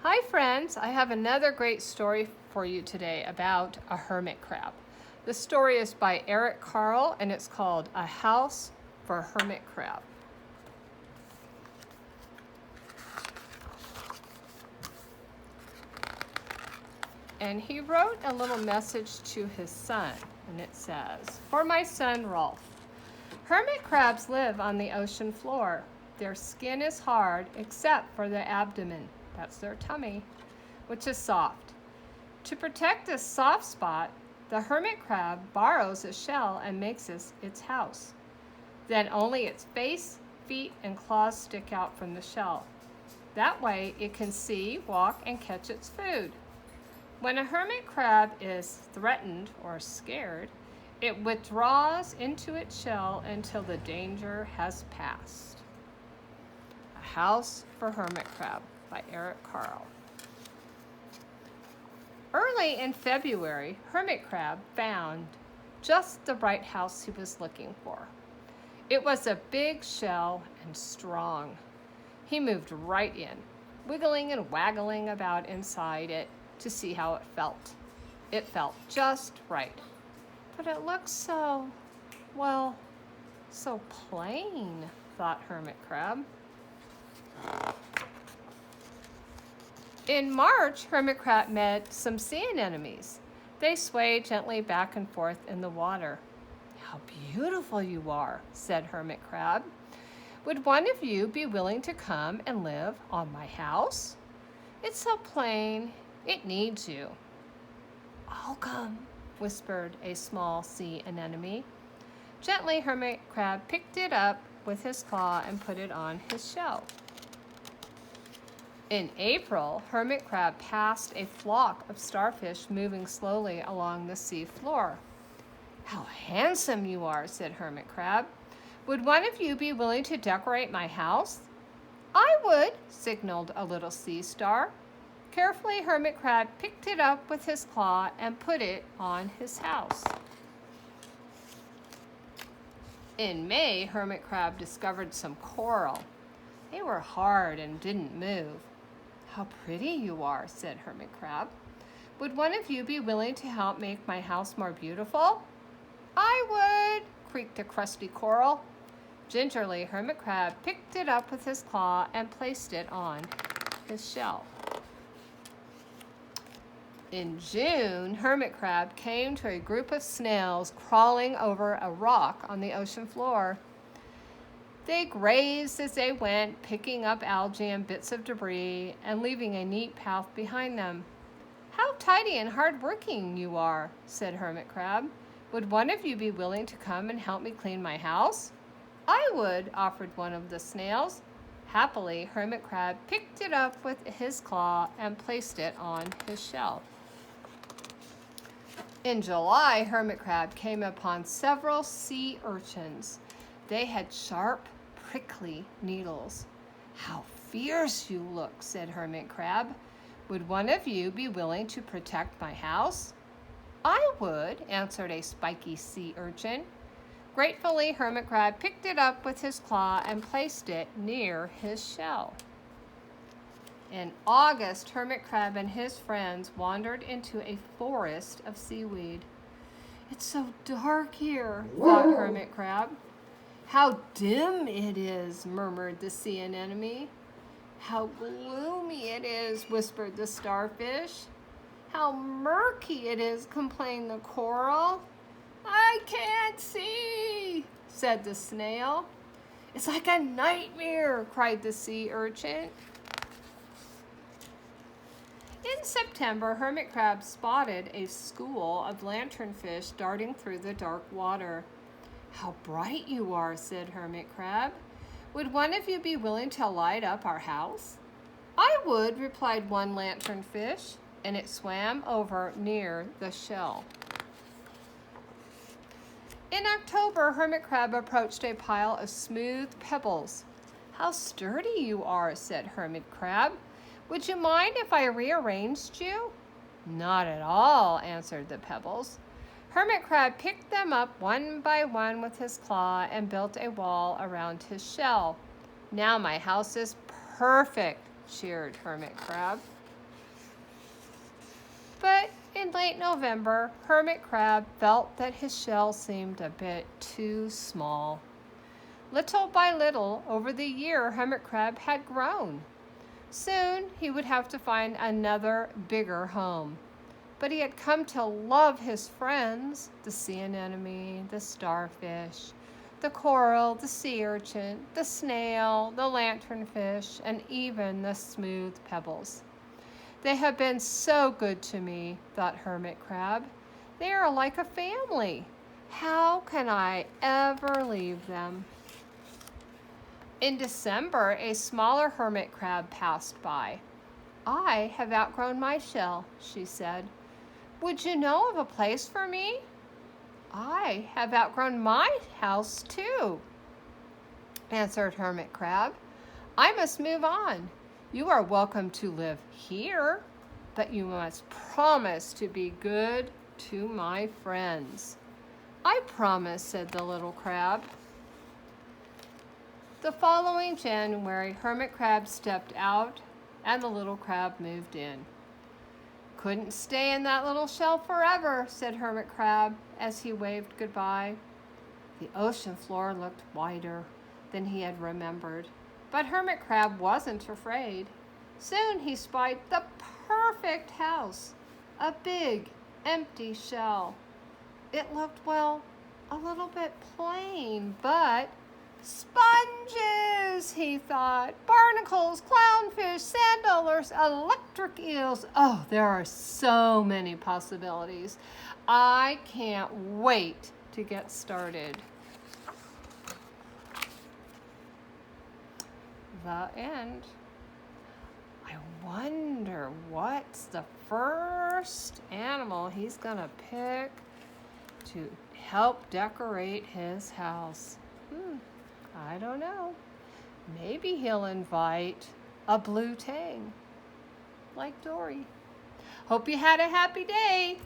Hi friends, I have another great story for you today about a hermit crab. The story is by Eric Carle and it's called A House for Hermit Crab. And he wrote a little message to his son, and it says, "For my son Rolf, hermit crabs live on the ocean floor. Their skin is hard except for the abdomen, that's their tummy, which is soft. To protect this soft spot, the hermit crab borrows a shell and makes it its house. Then only its face, feet, and claws stick out from the shell. That way it can see, walk, and catch its food. When a hermit crab is threatened or scared, it withdraws into its shell until the danger has passed." A House for Hermit Crab by Eric Carle. Early in February, Hermit Crab found just the right house he was looking for. It was a big shell and strong. He moved right in, wiggling and waggling about inside it to see how it felt. It felt just right. But it looked so plain, thought Hermit Crab. In March, Hermit Crab met some sea anemones. They swayed gently back and forth in the water. "How beautiful you are," said Hermit Crab. "Would one of you be willing to come and live on my house? It's so plain, it needs you." "I'll come," whispered a small sea anemone. Gently, Hermit Crab picked it up with his claw and put it on his shell. In April, Hermit Crab passed a flock of starfish moving slowly along the sea floor. "How handsome you are," said Hermit Crab. "Would one of you be willing to decorate my house?" "I would," signaled a little sea star. Carefully, Hermit Crab picked it up with his claw and put it on his house. In May, Hermit Crab discovered some coral. They were hard and didn't move. "How pretty you are," said Hermit Crab. "Would one of you be willing to help make my house more beautiful?" "I would," creaked a crusty coral. Gingerly, Hermit Crab picked it up with his claw and placed it on his shell. In June, Hermit Crab came to a group of snails crawling over a rock on the ocean floor. They grazed as they went, picking up algae and bits of debris and leaving a neat path behind them. "How tidy and hard-working you are," said Hermit Crab. "Would one of you be willing to come and help me clean my house?" "I would," offered one of the snails. Happily, Hermit Crab picked it up with his claw and placed it on his shell. In July, Hermit Crab came upon several sea urchins. They had sharp, prickly needles. "How fierce you look," said Hermit Crab. "Would one of you be willing to protect my house?" "I would," answered a spiky sea urchin. Gratefully, Hermit Crab picked it up with his claw and placed it near his shell. In August, Hermit Crab and his friends wandered into a forest of seaweed. "It's so dark here," thought Hermit Crab. "How dim it is," murmured the sea anemone. "How gloomy it is," whispered the starfish. "How murky it is," complained the coral. "I can't see," said the snail. "It's like a nightmare," cried the sea urchin. In September, Hermit Crab spotted a school of lanternfish darting through the dark water. "How bright you are," said Hermit Crab. "Would one of you be willing to light up our house?" "I would," replied one lanternfish, and it swam over near the shell. In October, Hermit Crab approached a pile of smooth pebbles. "How sturdy you are," said Hermit Crab. "Would you mind if I rearranged you?" "Not at all," answered the pebbles. Hermit Crab picked them up one by one with his claw and built a wall around his shell. "Now my house is perfect," cheered Hermit Crab. But in late November, Hermit Crab felt that his shell seemed a bit too small. Little by little, over the year, Hermit Crab had grown. Soon, he would have to find another bigger home. But he had come to love his friends, the sea anemone, the starfish, the coral, the sea urchin, the snail, the lanternfish, and even the smooth pebbles. They have been so good to me, thought Hermit Crab. They are like a family. How can I ever leave them? In December, a smaller hermit crab passed by. I have outgrown my shell, she said. Would you know of a place for me? I have outgrown my house too, answered Hermit Crab. I must move on. You are welcome to live here, but you must promise to be good to my friends. I promise, said the little crab. The following January, Hermit Crab stepped out and the little crab moved in. Couldn't stay in that little shell forever, said Hermit Crab as he waved goodbye. The ocean floor looked wider than he had remembered, but Hermit Crab wasn't afraid. Soon he spied the perfect house, a big, empty shell. It looked, well, a little bit plain, but sponges, he thought. Barnacles, clownfish, sand dollars, electric eels. Oh, there are so many possibilities. I can't wait to get started. The end. I wonder what's the first animal he's gonna pick to help decorate his house. I don't know. Maybe he'll invite a blue tang, like Dory. Hope you had a happy day.